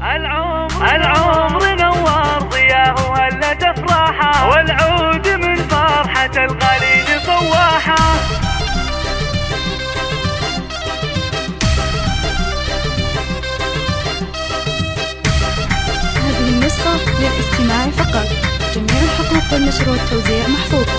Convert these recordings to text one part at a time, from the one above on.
العمر نوار ضياه وهلت افراحه، والعود من فرحة القليل فواحه. هذه النسخة للاستماع فقط، جميع الحقوق والنشر والتوزيع محفوظة.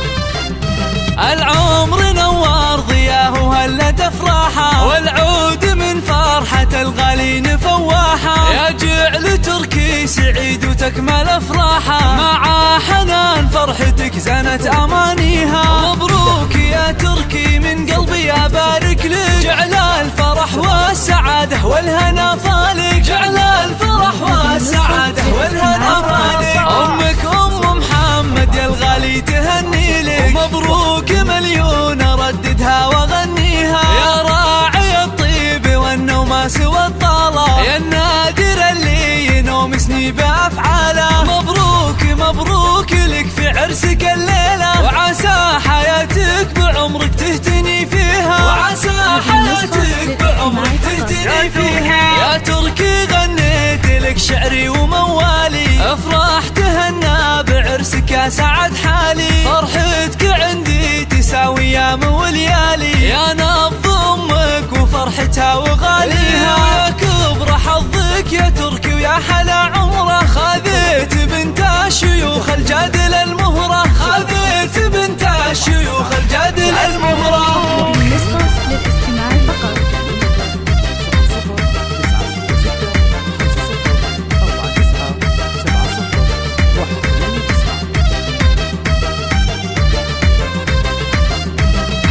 العمر نوار ضياه وهلت افراحه، والعود من فرحة الغالين فواحه. يا جعل تركي سعيد وتكمل افراحه، مع حنان فرحتك زنت امانيها. مبروك يا تركي من قلبي ابارك لك، جعل الفرح والسعادة والهنا فالك، جعل الفرح والسعادة والهنا فالك. امك ام محمد يا الغالي تهني لك، مبروك مليون ارددها واغنيها. يا راعي الطيب والنوماس والطالة، يا النادر اللي ينومسني بافعاله. مبروك مبروك لك في عرسك الليلة، وعسى حياتك بعمرك تهتني فيها، وعسى حياتك بعمرك تهتني فيها. يا تركي غنيت لك شعري وموالي، افراح تهنى بعرسك يا سعد حالي. فرحتك عندي تساوي ايام وليالي، يا نبض امك وفرحتها وغاليها. يا كبر حظك يا تركي ويا حلا عمره، خذيت بنت الشيوخ الجادل المهرة، خذيت بنت الشيوخ الجادل المهرة. هذه النسخة للاستماع فقط.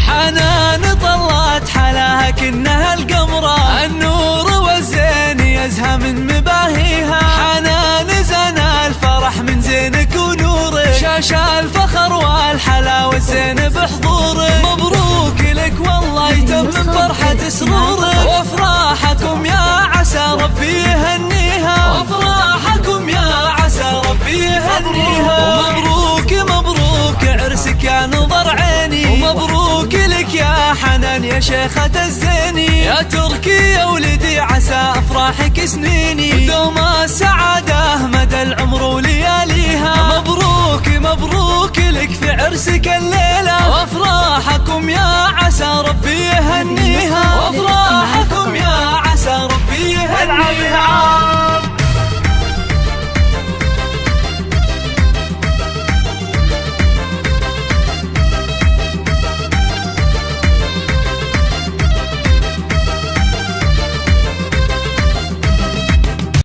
حنان طلت حلاها كنها القمرة، النور والزين يزهى من مباهيها. حنان زنا الفرح من زينك ونورك، شاش الفخر والحلا والزين بحضورك. مبروك لك والله يتم فرحة سرورك، وافراحكم يا عسى ربي يهنيها، وافراحكم يا عسى ربي يهنيها. ومبروك مبروك عرسك يا نظر عيني، ومبروك لك يا حنان يا شيخة الزيني. يا تركي يا ولدي عسى افراحك سنيني، ودوم السعادة مدى العمر ولياليها. مبروك مبروك لك في عرسك الليلة، وافراحكم يا عسى ربي يهنيها، وافراحكم يا عسى ربي يهنيها.